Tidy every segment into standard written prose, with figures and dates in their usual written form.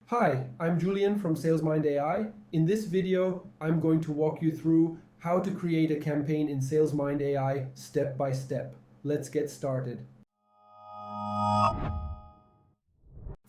Hi, I'm Julian from SalesMind AI. In this video, I'm going to walk you through how to create a campaign in SalesMind AI step by step. Let's get started.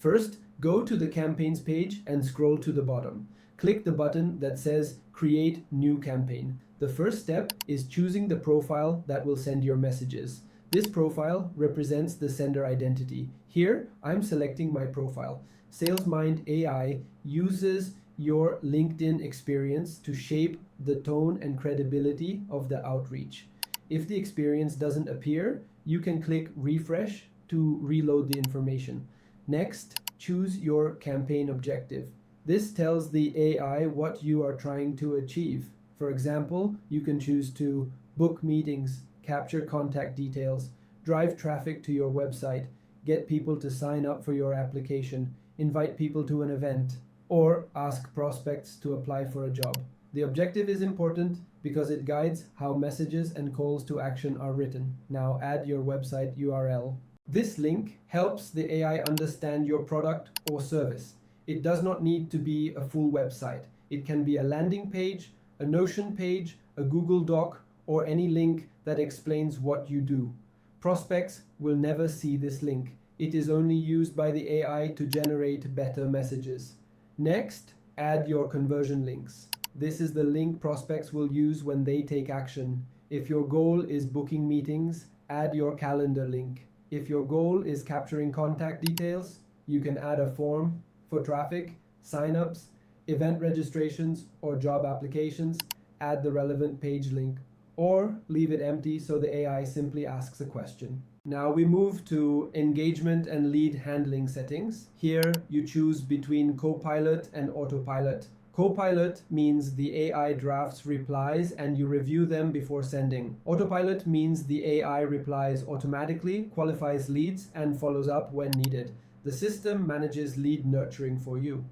First, go to the campaigns page and scroll to the bottom. Click the button that says Create New Campaign. The first step is choosing the profile that will send your messages. This profile represents the sender identity. Here, I'm selecting my profile. SalesMind AI uses your LinkedIn experience to shape the tone and credibility of the outreach. If the experience doesn't appear, you can click refresh to reload the information. Next, choose your campaign objective. This tells the AI what you are trying to achieve. For example, you can choose to book meetings, capture contact details, drive traffic to your website, get people to sign up for your application, invite people to an event, or ask prospects to apply for a job. The objective is important because it guides how messages and calls to action are written. Now add your website URL. This link helps the AI understand your product or service. It does not need to be a full website. It can be a landing page, a Notion page, a Google Doc, or any link that explains what you do. Prospects will never see this link. It is only used by the AI to generate better messages. Next, add your conversion links. This is the link prospects will use when they take action. If your goal is booking meetings, add your calendar link. If your goal is capturing contact details, you can add a form for traffic, signups, event registrations, or job applications. Add the relevant page link, or leave it empty so the AI simply asks a question. Now we move to engagement and lead handling settings. Here you choose between Copilot and Autopilot. Copilot means the AI drafts replies and you review them before sending. Autopilot means the AI replies automatically, qualifies leads, and follows up when needed. The system manages lead nurturing for you.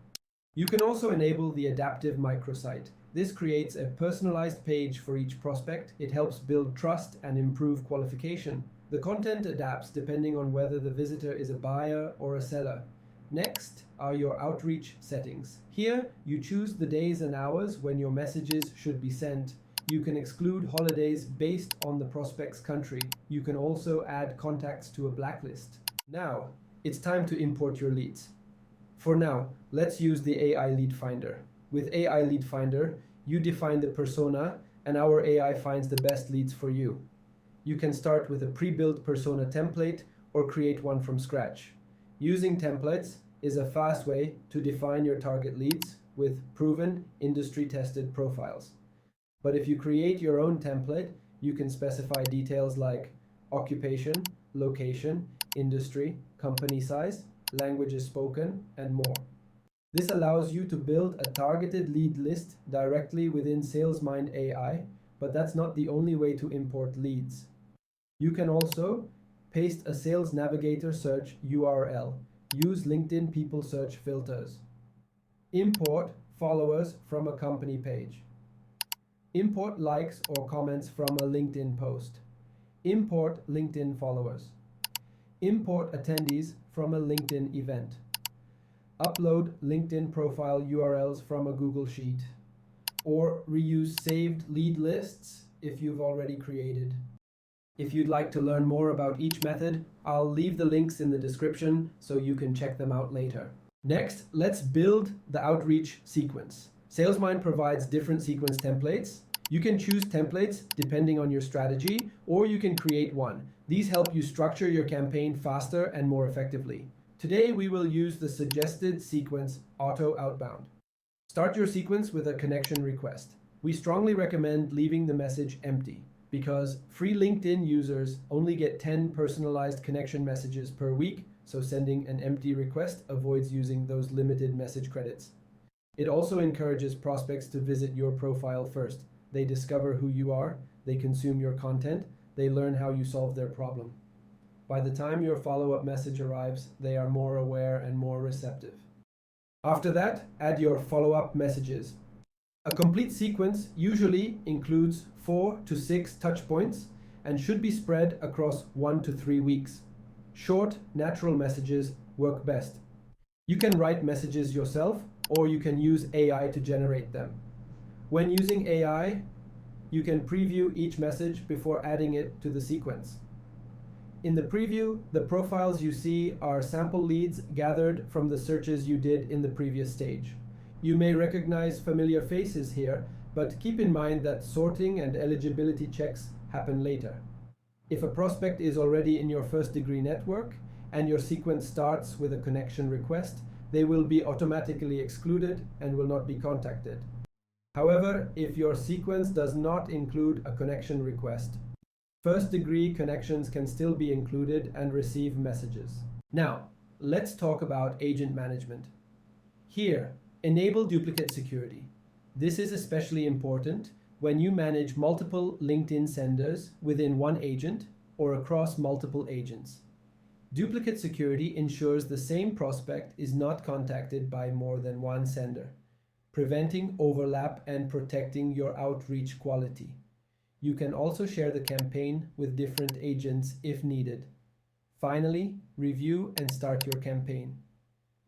You can also enable the Adaptive Microsite. This creates a personalized page for each prospect. It helps build trust and improve qualification. The content adapts depending on whether the visitor is a buyer or a seller. Next are your outreach settings. Here, you choose the days and hours when your messages should be sent. You can exclude holidays based on the prospect's country. You can also add contacts to a blacklist. Now, it's time to import your leads. For now, let's use the AI Lead Finder. With AI Lead Finder, you define the persona and our AI finds the best leads for you. You can start with a pre-built persona template or create one from scratch. Using templates is a fast way to define your target leads with proven, industry-tested profiles. But if you create your own template, you can specify details like occupation, location, industry, company size, languages spoken, and more. This allows you to build a targeted lead list directly within SalesMind AI, but that's not the only way to import leads. You can also paste a Sales Navigator search URL. Use LinkedIn people search filters. Import followers from a company page. Import likes or comments from a LinkedIn post. Import LinkedIn followers. Import attendees from a LinkedIn event. Upload LinkedIn profile URLs from a Google Sheet. Or reuse saved lead lists if you've already created. If you'd like to learn more about each method, I'll leave the links in the description so you can check them out later. Next, let's build the outreach sequence. SalesMind provides different sequence templates. You can choose templates depending on your strategy, or you can create one. These help you structure your campaign faster and more effectively. Today, we will use the suggested sequence auto outbound. Start your sequence with a connection request. We strongly recommend leaving the message empty, because free LinkedIn users only get 10 personalized connection messages per week, so sending an empty request avoids using those limited message credits. It also encourages prospects to visit your profile first. They discover who you are, they consume your content, they learn how you solve their problem. By the time your follow-up message arrives, they are more aware and more receptive. After that, add your follow-up messages. A complete sequence usually includes 4 to 6 touch points and should be spread across 1 to 3 weeks. Short, natural messages work best. You can write messages yourself, or you can use AI to generate them. When using AI, you can preview each message before adding it to the sequence. In the preview, the profiles you see are sample leads gathered from the searches you did in the previous stage. You may recognize familiar faces here, but keep in mind that sorting and eligibility checks happen later. If a prospect is already in your first-degree network and your sequence starts with a connection request, they will be automatically excluded and will not be contacted. However, if your sequence does not include a connection request, first-degree connections can still be included and receive messages. Now, let's talk about agent management. Here, enable duplicate security. This is especially important when you manage multiple LinkedIn senders within one agent or across multiple agents. Duplicate security ensures the same prospect is not contacted by more than one sender, preventing overlap and protecting your outreach quality. You can also share the campaign with different agents if needed. Finally, review and start your campaign.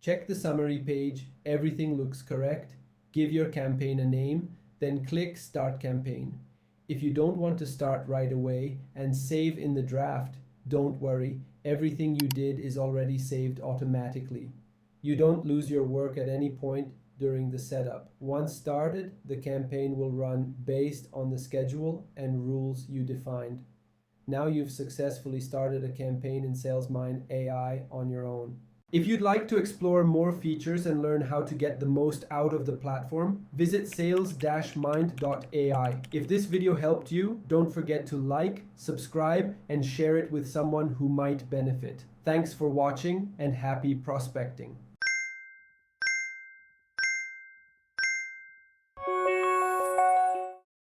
Check the summary page, everything looks correct, give your campaign a name, then click Start Campaign. If you don't want to start right away and save in the draft, don't worry, everything you did is already saved automatically. You don't lose your work at any point during the setup. Once started, the campaign will run based on the schedule and rules you defined. Now you've successfully started a campaign in SalesMind AI on your own. If you'd like to explore more features and learn how to get the most out of the platform, visit sales-mind.ai. If this video helped you, don't forget to like, subscribe, and share it with someone who might benefit. Thanks for watching and happy prospecting.